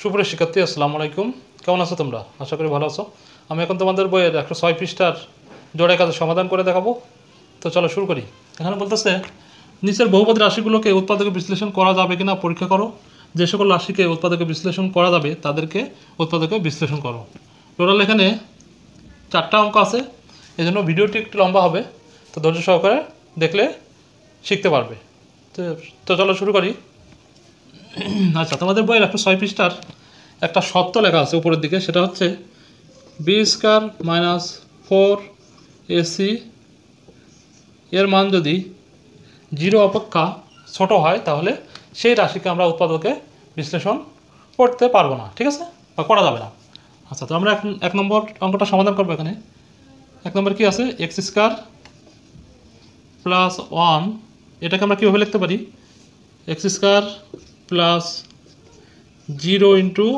সুপ্রিয় শিক্ষার্থী, আসসালামু আলাইকুম। কেমন আছো তোমরা? আশা করি ভালো আছো। আমি এখন তোমাদের বইয়ের 106 পৃষ্ঠার জোড়ায় কাজের সমাধান করে দেখাবো। তো চলো শুরু করি। এখানে বলতেছে, নিচের বহুপদী রাশিগুলোকে উৎপাদকে বিশ্লেষণ করা যাবে কিনা পরীক্ষা করো। যে সকল রাশিকে উৎপাদকে বিশ্লেষণ করা যাবে তাদেরকে উৎপাদকে বিশ্লেষণ করো। টোটাল এখানে 4টা অঙ্ক আছে, এজন্য ভিডিওটি একটু লম্বা হবে, তো ধৈর্য সহকারে দেখলে শিখতে পারবে। তো চলো শুরু করি। আচ্ছা, তোমাদের বইয়ের 106 পৃষ্ঠার একটা শর্ত লেখা আছে উপরের দিকে, সেটা হচ্ছে বি স্কয়ার মাইনাস 4ac এর মান যদি 0 অপেক্ষা ছোট হয় তাহলে সেই রাশিকে আমরা উৎপাদকে বিশ্লেষণ করতে পারবো না, ঠিক আছে, বা করা যাবে না। আচ্ছা, তো আমরা এক নম্বর অঙ্কটা সমাধান করবো। এখানে 1 নম্বর কি আছে, এক্স স্কয়ার প্লাস 1, এটাকে আমরা কীভাবে লিখতে পারি, x square plus 0 into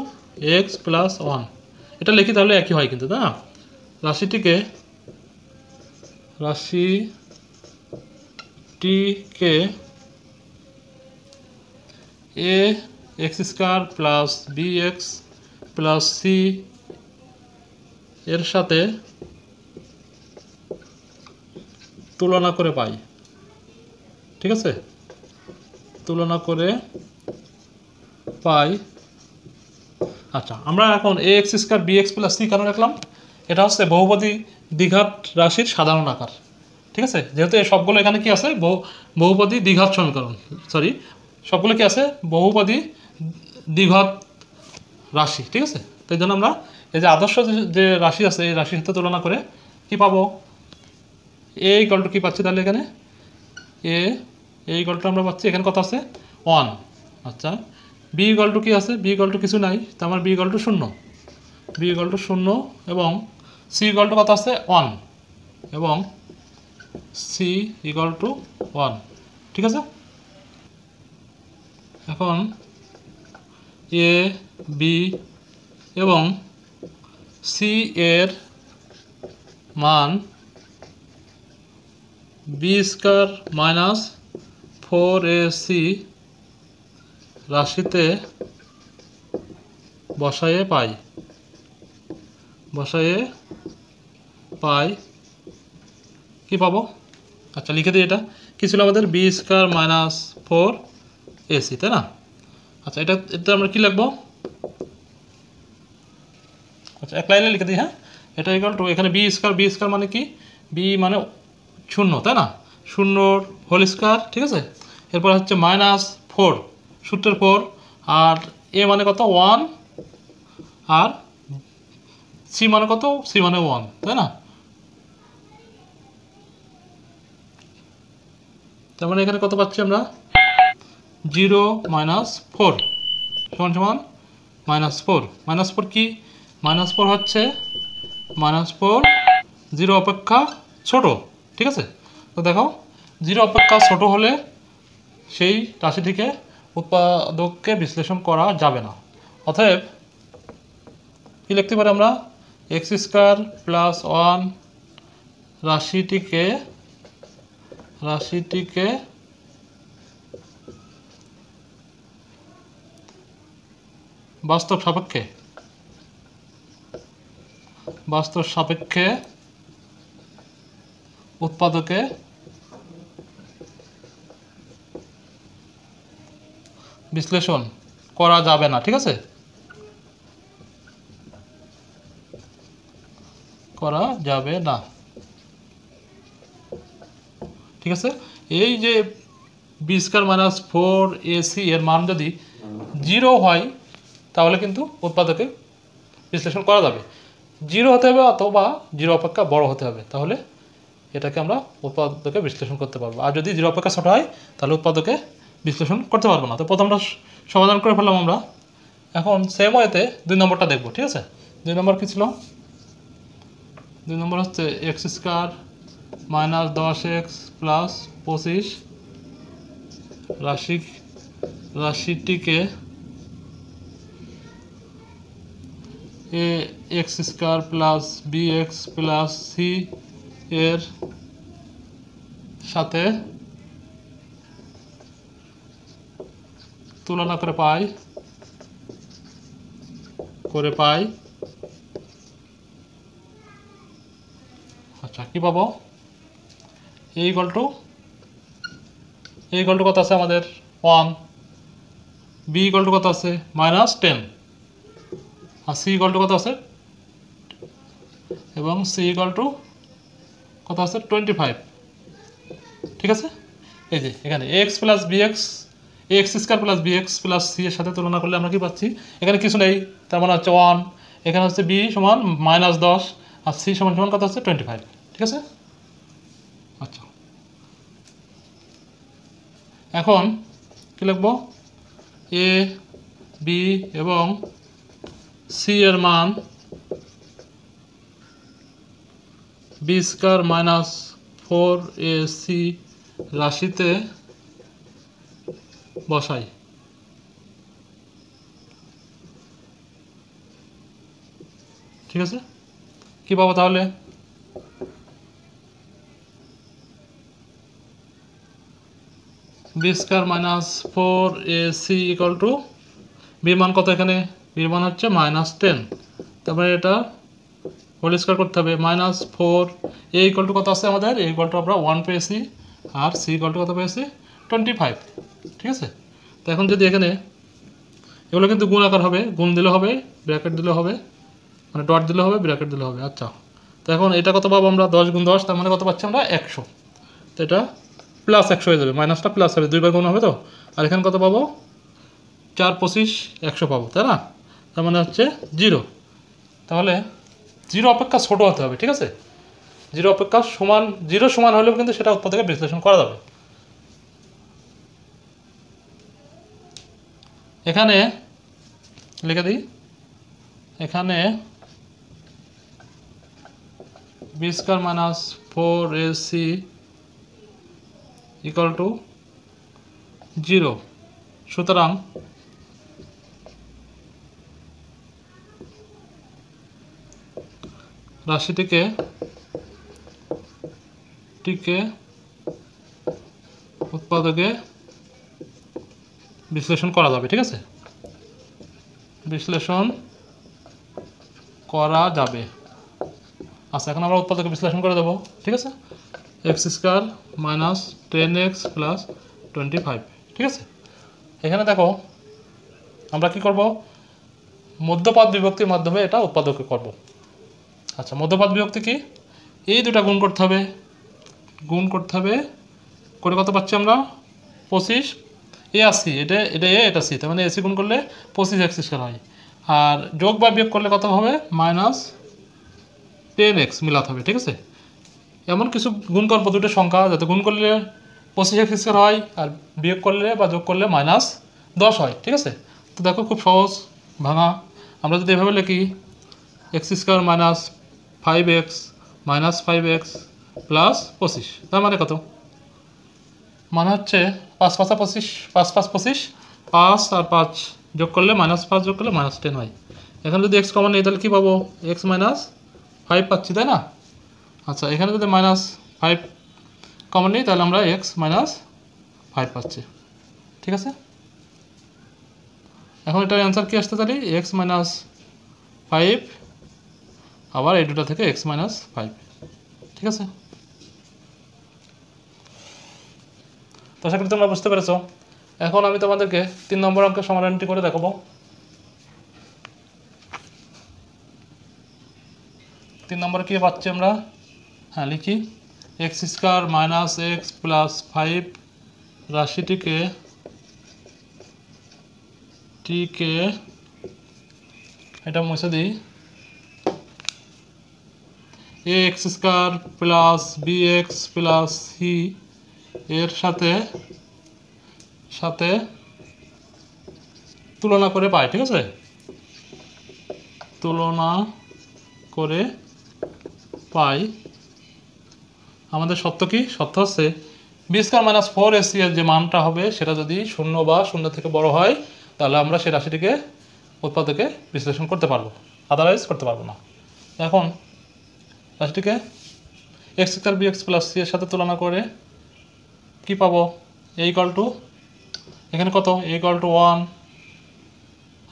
x plus 1, এটা লিখি তাহলে একই হয় কিন্তু, তাই না? রাশিটিকে a x square plus b x plus C এর সাথে তুলনা করে পাই, ঠিক আছে, তুলনা করে পাই। আচ্ছা, আমরা এখন a x square b x plus c কেন রাখলাম? এটা হচ্ছে বহুপদী দ্বিঘাত রাশির সাধারণ আকার, ঠিক আছে। যেহেতু এই সবগুলো এখানে কি আছে, বহুপদী দ্বিঘাত সমীকরণ, সবগুলো কি আছে, বহুপদী দ্বিঘাত রাশি, ঠিক আছে। তো এই জন্য আমরা এই যে আদর্শ যে রাশি আছে এই রাশির সাথে তুলনা করে কি পাবো, এ ইকুয়াল কি পাচ্ছি তাহলে এখানে এ ইকুয়াল আমরা পাচ্ছি, এখানে কত আছে 1। আচ্ছা, বি ইকুয়াল কি আছে, বি ইকুয়াল কিছু নাই, তো আমার বি ইকুয়াল 0, বি ইকুয়াল 0, এবং সি ইকুয়াল কত আছে 1, এবং সি ইকুয়াল 1, ঠিক আছে। এখন এ বি এবং সি এর মান বি স্কয়ার মাইনাস 4ac রাশিতে বসায়ে পাই কি পাবো? আচ্ছা, লিখে দিই, এটা কি ছিল আমাদের, বি স্কয়ার মাইনাস 4ac, তাই না? আচ্ছা, এটা আমরা কি লিখবো? আচ্ছা, এক লাইনে লিখে দিই, হ্যাঁ। এটা ইকুয়াল টু, এখানে বি স্কয়ার মানে কি, বি মানে 0, তাই না, 0 হোল স্কয়ার, ঠিক আছে। এরপর হচ্ছে মাইনাস 4, সূত্রের 4, আর এ মানে কত 1, আর সি মানে কত, সি মানে 1, তাই না। তার মানে এখানে কত পাচ্ছি আমরা, 0 মাইনাস 4 সমান সমান -4। -4 কি, -4 হচ্ছে -4 0 অপেক্ষা ছোট, ঠিক আছে। তো দেখো, 0 অপেক্ষা ছোট হলে সেই রাশিটিকে উৎপাদককে বিশ্লেষণ করা যাবে না। অতএব কি লিখতে পারি আমরা, এক্স স্কয়ার প্লাস 1 রাশিটিকে বাস্তব সাপেক্ষে উৎপাদকে বিশ্লেষণ করা যাবে না, ঠিক আছে, করা যাবে না, ঠিক আছে। এই যে বি স্কয়ার মাইনাস 4ac এর মান যদি 0 হয় তাহলে কিন্তু উৎপাদকে বিশ্লেষণ করা যাবে। 0 হতে হবে অথবা 0 অপেক্ষা বড় হতে হবে, তাহলে এটাকে আমরা উৎপাদকে বিশ্লেষণ করতে পারবো। আর যদি 0 অপেক্ষা ছোট হয় তাহলে উৎপাদকে বিশ্লেষণ করতে পারবো না। তো প্রথমটা সমাধান করে ফেললাম আমরা। এখন সেম ওয়েতে 2 নম্বরটা দেখবো, ঠিক আছে। 2 নম্বর কী ছিল, 2 নম্বর হচ্ছে x square minus 10x plus 25 রাশিটিকে a x square plus b x plus C এর সাথে তুলনা করে পাই করে পাই। আচ্ছা কী পাবো, এ ইকুয়াল টু কত আছে আমাদের 1, বি ইকুয়াল টু কত আছে -10, আর সি ইকুয়াল টু কত আছে, এবং সি ইকুয়াল টু কত আছে 25। ঠিক আছে, এই যে এখানে X plus b x, X square plus b x plus C এর সাথে তুলনা করলে আমরা কি পাচ্ছি, এখানে কিছু নেই, তার মানে হচ্ছে 1, এখানে হচ্ছে বি সমান -10, আর সি সমান সমান কত হচ্ছে 25। ঠিক আছে, আচ্ছা এখন কী লিখবো, এ বি এবং সি এর মান বি স্কোয়ার -4ac রাশিতে বসাই। ঠিক আছে, কী পাবো তাহলে, B square -4ac equal to B মান কত, এখানে বির মান হচ্ছে -10, তারপরে এটা হোল স্কোয়ার করতে হবে, -4, এ ইকুয়াল টু কত আছে আমাদের, এ ইকুয়াল টু আমরা 1 পেয়েছি, আর সি ইকুয়াল টু কত পেয়েছি 25। ঠিক আছে, তো এখন যদি এখানে এগুলো কিন্তু গুণ আকার হবে, গুণ দিলে হবে, ব্র্যাকেট দিলে হবে, মানে ডট দিলে হবে, ব্র্যাকেট দিলে হবে। আচ্ছা, তো এখন এটা কত পাবো আমরা, 10 × 10, তার মানে কত পাচ্ছি আমরা 100, তো এটা +100 হয়ে যাবে, মাইনাসটা প্লাস হবে, 2 বার গুণ হবে তো, আর এখানে কত পাবো 4 × 25 100 পাবো, তাই না, তার মানে হচ্ছে 0, তাহলে 0 অপেক্ষা ছোটো হতে হবে। ঠিক আছে, 0 অপেক্ষা সমান, 0 সমান হলেও কিন্তু সেটা উৎপাদকে বিশ্লেষণ করা যাবে। এখানে লিখে দিই, এখানে B square -4ac equal two 0, সুতরাং রাশিটিকে উৎপাদকে বিশ্লেষণ করা যাবে। ঠিক আছে, বিশ্লেষণ করা যাবে। আচ্ছা, এখন আমরা উৎপাদকে বিশ্লেষণ করে দেবো। ঠিক আছে, x² - 10x + 25। ঠিক আছে, এখানে দেখো আমরা কি করব, মধ্যপাত বিভক্তির মাধ্যমে এটা উৎপাদকে করব। আচ্ছা, মধ্যপাত বিভক্তি কি, এই দুটা গুণ করতে হবে, করে কত পাচ্ছি আমরা 25, এ আর সি, এটা এ, এটা সি, তার মানে এসি গুণ করলে 25x² হয়, আর যোগ বা বিয়োগ করলে কত হবে -10x মিলাতে হবে। ঠিক আছে, এমন কিছু গুণ করবো দুটো সংখ্যা, যাতে গুণ করলে 25x² হয়, আর বিয়োগ করলে বা যোগ করলে -10 হয়। ঠিক আছে, তো দেখো খুব সহজ ভাঙা, আমরা যদি এভাবে লিখি x² - 5x -5x + 25, তার মানে কত, মানে হচ্ছে 5 × 5 = 25, 5 × 5 = 25, 5 আর 5 যোগ করলে -5 যোগ করলে -10 হয়। এখানে যদি x কমন নেই তাহলে কী পাবো, x - 5 পাচ্ছি, তাই না। আচ্ছা, এখানে যদি -5 কমন নেই তাহলে আমরা x - 5 পাচ্ছি। ঠিক আছে, এখন এটার অ্যান্সার কী আসতে পারি, x - 5, আবার এই দুটা থেকে x - 5। ঠিক আছে, তো আশা করি তোমরা বুঝতে পেরেছো। এখন আমি তোমাদেরকে 3 নম্বর অঙ্কের সমাধানটি করে দেখাবো। 3 নম্বরে কী পাচ্ছি আমরা, হ্যাঁ লিখি, x² - x + 5 রাশিটিকে এটা মুছে দিই, ax² + bx + c এর সাথে তুলনা করে পাই। ঠিক আছে, তুলনা করে পাই আমাদের সত্য কি, সত্য হচ্ছে বি স্কয়ার - 4ac এর যে মানটা হবে সেটা যদি 0 বা 0 থেকে বড় হয় তাহলে আমরা সেই রাশিটিকে উৎপাদকে বিশ্লেষণ করতে পারবো, আদারওয়াইজ করতে পারবো না। এখন রাশিটিকে x² bx + c এর সাথে তুলনা করে কি পাবো, a = এখানে কত, a = 1,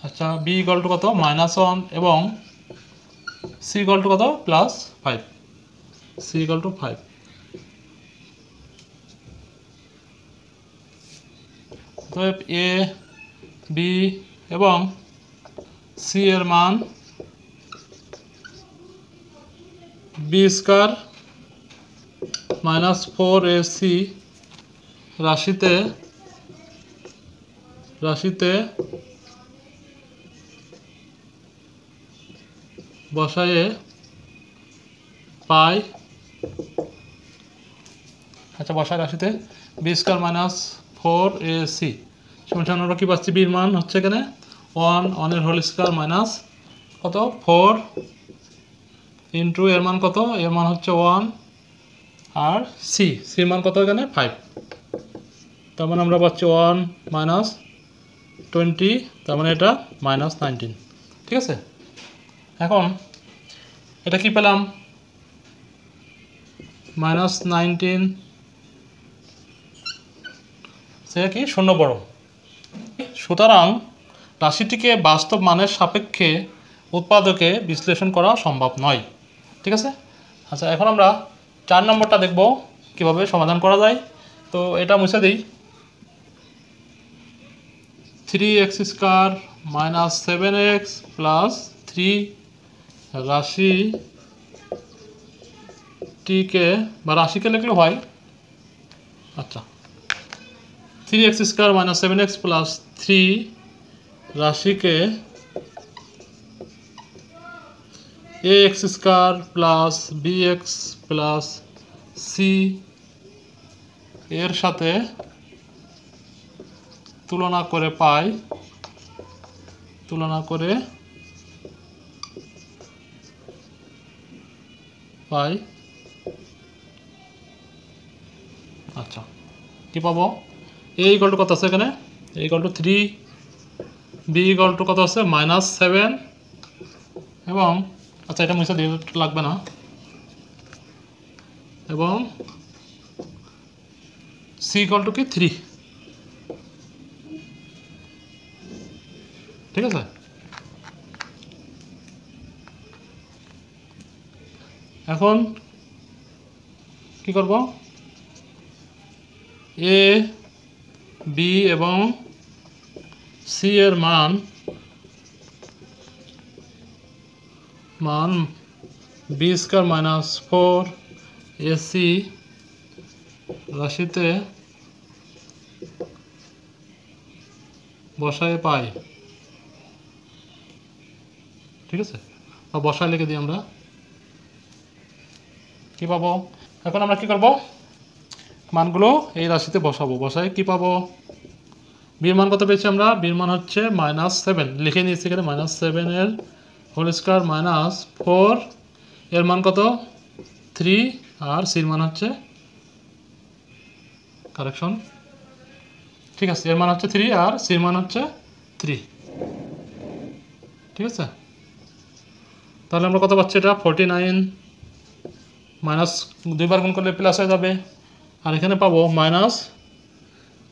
আচ্ছা বি ইকুয়াল টু কত -1 এবং সি ইকুয়াল টু কত +5, সি ইকুয়াল টু 5। তো এ বি এবং সি এর মান বি স্কয়ার -4ac রাশিতে বসায়ে পাই। আচ্ছা বসায় রাশিতে বি স্কয়ার -4ac সমান আমরা কি পাচ্ছি, বির মান হচ্ছে এখানে 1 এর হোল স্কয়ার মাইনাস কত 4 ইন্টু এর মান কত, এর মান হচ্ছে 1 আর সির মান কত এখানে 5। তার মানে আমরা পাচ্ছি 1 -20, তার মানে এটা -19। ঠিক আছে, এখন এটা কি পেলাম -19, সেটা কি শূন্য বড়। সুতরাং রাশিটিকে বাস্তব মানের সাপেক্ষে উৎপাদকে বিশ্লেষণ করা সম্ভব নয়। ঠিক আছে, আচ্ছা এখন আমরা 4 নম্বরটা দেখব কিভাবে সমাধান করা যায়। তো এটা মুছে দিই। 3x² - 7x + 3 রাশিটিকে বা রাশিকে লিখলে হয়। আচ্ছা 3x² - 7x + 3 রাশিকে ax² + bx + c এর সাথে তুলনা করে পাই। আচ্ছা কি পাবো, a ইকুয়াল টু কত আছে এখানে, a equal to 3, b equal to কত আছে -7 এবং আচ্ছা এটা মুছে দিয়ে লাগবে না, এবং c ইকুয়াল টু কি 3। ঠিক আছে, এখন কি করব, এ বি এবং সি এর মান বি স্কয়ার -4ac রাশিতে বসায় পাই। ঠিক আছে, বা বসায় লিখে দিই আমরা, কি পাবো। এখন আমরা কি করব, মানগুলো এই রাশিতে বসাবো। বসায় কি পাবো, বির মান কত পেয়েছি আমরা, বির মান হচ্ছে -7 লিখে নিয়েছি এখানে, -7 এর হোল স্কয়ার -4 এর মান কত 3 আর সির মান হচ্ছে কারেকশন। ঠিক আছে, এর মান হচ্ছে 3 আর সির মান হচ্ছে 3। ঠিক আছে, তাহলে আমরা কত পাচ্ছি, এটা 49 মাইনাস 2 বার গুণ করলে প্লাস হয়ে যাবে, আর এখানে পাবো -3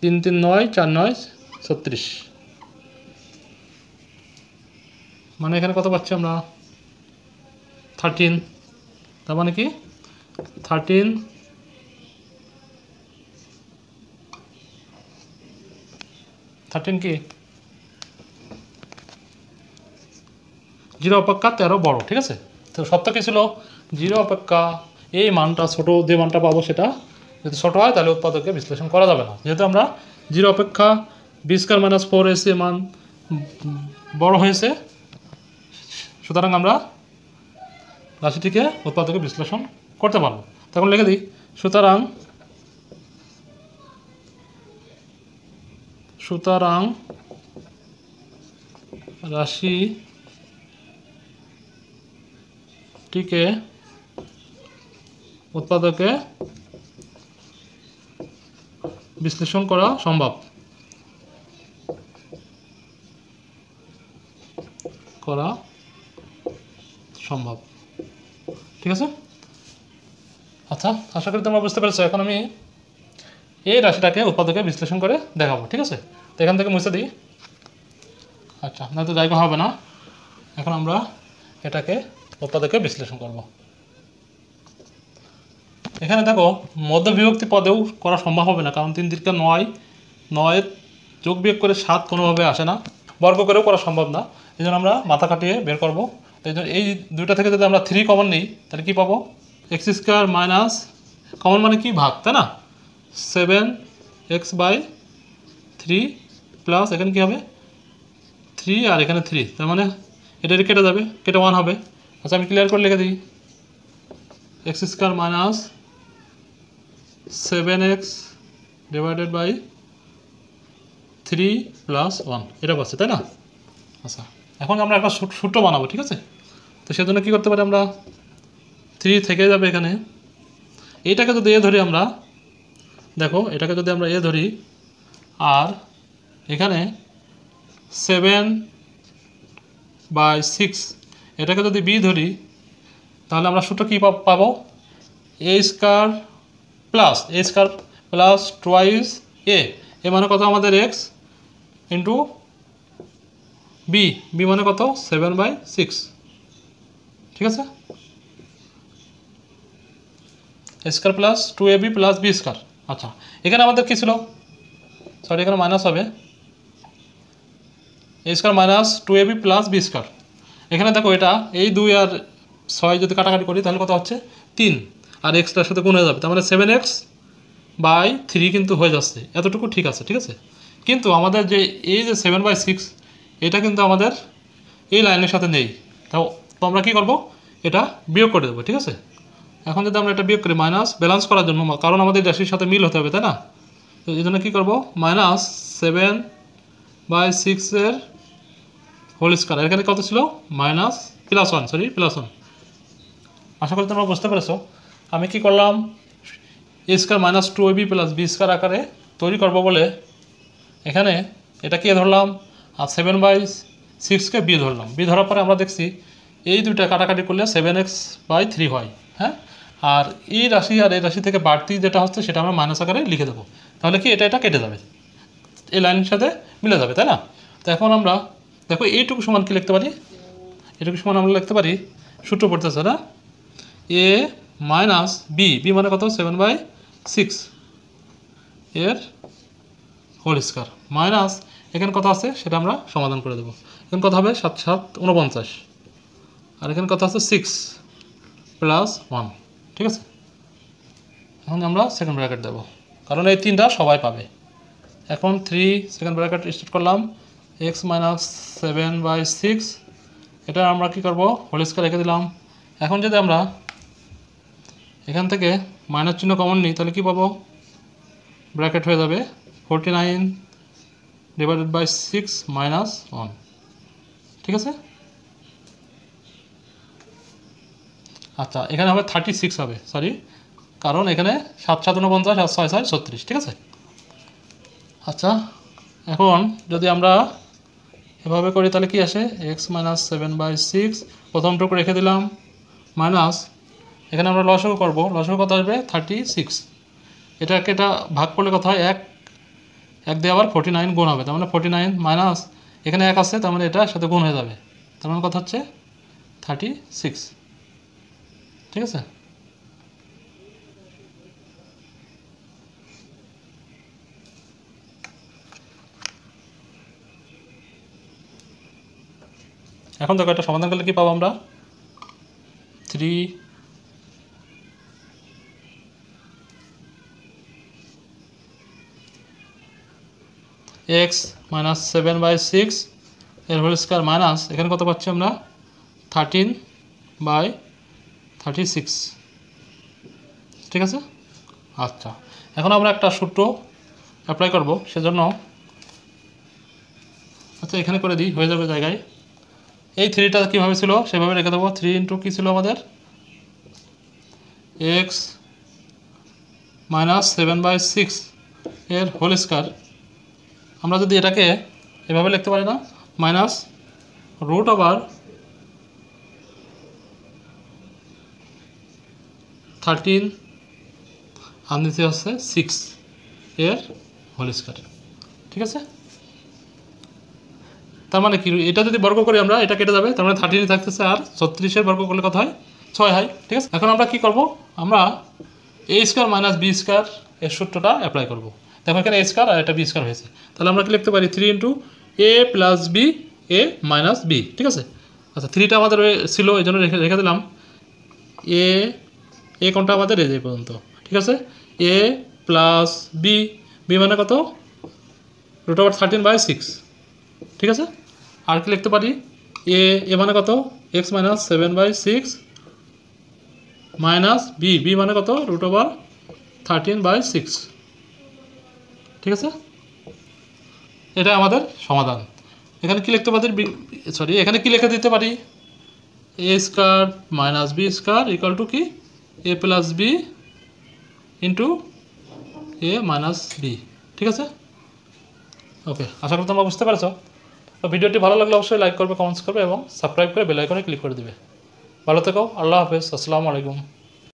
3 9 4 9 36, মানে এখানে কত পাচ্ছি আমরা 13। তার মানে কি 13 কি 0 অপেক্ষা 13 বড়। ঠিক আছে, তো সত্য কি ছিল, 0 অপেক্ষা এই মানটা ছোট, যে মানটা পাবো সেটা যদি ছোট হয় তাহলে উৎপাদকে বিশ্লেষণ করা যাবে না। যেহেতু আমরা 0 অপেক্ষা বি স্কয়ার -4ac এর মান বড় হয়েছে, সুতরাং আমরা রাশিটিকে উৎপাদকে বিশ্লেষণ করতে পারবো। তখন লিখে দিই, সুতরাং রাশিটিকে উৎপাদকে বিশ্লেষণ করা সম্ভব। ঠিক আছে, আচ্ছা আশা করি তোমরা বুঝতে পেরেছো। এখন আমি এই রাশিটাকে উৎপাদকে বিশ্লেষণ করে দেখাবো। ঠিক আছে, তো এখান থেকে মুছে দিই। আচ্ছা, না তো জায়গা হবে না। এখন আমরা এটাকে উৎপাদকে বিশ্লেষণ করব। এখানে দেখো মধ্যবিভক্তি পদেও করা সম্ভব হবে না, কারণ 3 3 9, 9 যোগ বিয়োগ করে 7 কোনোভাবে আসে না, বর্গ করেও করা সম্ভব না। এই জন্য আমরা মাথা কাটিয়ে বের করব। এই জন্য এই দুইটা থেকে যদি আমরা 3 কমন নিই তাহলে কী পাবো? এক্স স্কোয়ার মাইনাস, কমন মানে কি ভাগ, তাই না? 7x/3 প্লাস এখানে কী হবে 3 আর এখানে 3, তার মানে এটা কেটে যাবে, কেটে 1 হবে। আচ্ছা আমি ক্লিয়ার করে লিখে দিই, x square minus 7x/3 plus 1 এটা পাচ্ছে, তাই না? আচ্ছা এখন আমরা একটা সূত্র বানাবো, ঠিক আছে? তো সেজন্য কী করতে পারি আমরা, 3 থেকে যাবে এখানে, এইটাকে যদি এ ধরি আমরা, দেখো এটাকে যদি আমরা এ ধরি আর এখানে 7/6 এটাকে যদি বি ধরি, তাহলে আমরা সূত্র কী পাবো? এ স্কোয়ার প্লাস টুয়াইস এ মানে কত আমাদের এক্স ইন্টু বি মানে কত 7/6, ঠিক আছে? A square plus 2ab plus b square. আচ্ছা এখানে আমাদের কী ছিল, সরি এখানে মাইনাস হবে, a square minus 2ab plus b square. এখানে দেখো এটা এই 2 আর 6 যদি কাটাকাটি করি তাহলে কত হচ্ছে 3, আর এক্সটার সাথে গুণ হয়ে যাবে, তার মানে 7x/3 কিন্তু হয়ে যাচ্ছে, এতটুকু ঠিক আছে, ঠিক আছে? কিন্তু আমাদের যে এই যে 7/6 এটা কিন্তু আমাদের এই লাইনের সাথে নেই, তো আমরা কী করবো, এটা বিয়োগ করে দেবো, ঠিক আছে? এখন যদি আমরা এটা বিয়োগ করি মাইনাস ব্যালেন্স করার জন্য, কারণ আমাদের রাশির সাথে মিল হতে হবে, তাই না? তো এই জন্য কী করবো, মাইনাস 7/6 এর হোল স্কোয়ার, এখানে কত ছিল প্লাস 1। আশা করি তোমরা বুঝতে পেরেছো। আমি কি করলাম, a square minus 2ab plus b square আকারে তৈরি করবো বলে এখানে এটা কে ধরলাম, আর 7/6কে বি ধরলাম। বি ধরার পরে আমরা দেখছি এই দুইটা কাটাকাটি করলে 7x/3 হয়, হ্যাঁ? আর এই রাশি আর এই রাশি থেকে বাড়তি যেটা হচ্ছে সেটা আমরা মাইনাস আকারে লিখে দেবো, তাহলে কি এটা কেটে যাবে, এই লাইনের সাথে মিলে যাবে, তাই না? তো এখন আমরা দেখো এইটুকু সমান কি লিখতে পারি, এটুকু সমান আমরা লিখতে পারি, সূত্র পড়তেছে না, এ মাইনাস বি মানে কত 7/6 এর হোল স্কোয়ার মাইনাস এখানে কত আছে সেটা আমরা সমাধান করে দেবো। এখানে কত হবে 7 7 49, আর এখানে কত আছে 6 প্লাস 1, ঠিক আছে? এখন আমরা সেকেন্ড ব্র্যাকেট দেবো, কারণ এই তিনটা সবাই পাবে। এখন 3 সেকেন্ড ব্র্যাকেট স্টার্ট করলাম, x মাইনাস 7/6 এটা আমরা কী করবো, হোল স্কোয়ার রেখে দিলাম। এখন যদি আমরা এখান থেকে মাইনাস চিহ্ন কমন নিই তাহলে কী পাবো, ব্র্যাকেট হয়ে যাবে 49/6 মাইনাস 1, ঠিক আছে? আচ্ছা এখানে হবে 36 হবে, সরি, কারণ এখানে 7 7 49 আর 6 6 36, ঠিক আছে? আচ্ছা এখন যদি আমরা এভাবে করি তাহলে কি আসে, এক্স মাইনাস 7/6 প্রথমটুকু রেখে দিলাম, মাইনাস এখানে আমরা লসাগু করবো, লসাগু কত আসবে 36, এটাকে এটা ভাগ করলে কত হয় 1 দিয়ে আবার 49 গুণ হবে, তার মানে 49 মাইনাস এখানে 1 আছে, তার মানে এটার সাথে গুণ হয়ে যাবে, তার মানে কত হচ্ছে 36, ঠিক আছে? এখন দেখো এটা সমাধান করলে কি পাবো আমরা, 3 এক্স মাইনাস 7/6 এর হোল স্কোয়ার মাইনাস এখানে কত পাচ্ছি আমরা 13/36, ঠিক আছে? আচ্ছা এখন আমরা একটা সূত্র অ্যাপ্লাই করব, সেজন্য আচ্ছা এখানে করে দিই, হয়ে যাবে জায়গায়। এই 3টা কীভাবে ছিল সেভাবে রেখে দেবো, 3 ইন্টু কী ছিল আমাদের এক্স মাইনাস 7/6 এর হোল স্কোয়ার, আমরা যদি এটাকে এভাবে লিখতে পারি না, মাইনাস রুট ওভার 13 আর নিচে হচ্ছে 6 এর হোল স্কোয়ার, ঠিক আছে? তার মানে কি, এটা যদি বর্গ করি আমরা, এটা কেটে যাবে, তার মানে 13 থাকতেছে, আর 36 বর্গ করলে কত হয়, 6 হয়। ঠিক আছে, এখন আমরা কি করব, আমরা a square minus b square এর সূত্রটা অ্যাপ্লাই করব। দেখো এখানে a স্কয়ার আর এটা b স্কয়ার হয়েছে, তাহলে আমরা কি লিখতে পারি 3 into a plus B A minus B. ঠিক আছে, আচ্ছা 3টা আমাদের ছিল, এই জন্য রেখে দিলাম। এ কোনটা আমাদের এই যে পর্যন্ত। ঠিক আছে, a প্লাস বি, বি মানে কত, √13/6। ঠিক আছে, আর কি লিখতে পারি, এ মানে কত, x মাইনাস 7/6 মাইনাস বি মানে কত, √13/6। ঠিক আছে, এটা আমাদের সমাধান। এখানে কি লিখতে পারি, এখানে কি লিখে দিতে পারি, a square minus B square equal to কি, a plus B into A minus B. ঠিক আছে, ওকে, আশা করি তোমরা বুঝতে পারছো। তো ভিডিওটি ভালো লাগলে অবশ্যই লাইক করবে, কমেন্টস করবে এবং সাবস্ক্রাইব করে বেল আইকনে ক্লিক করে দিবে। ভালো থেকো, আল্লাহ হাফেজ, আসসালামু আলাইকুম।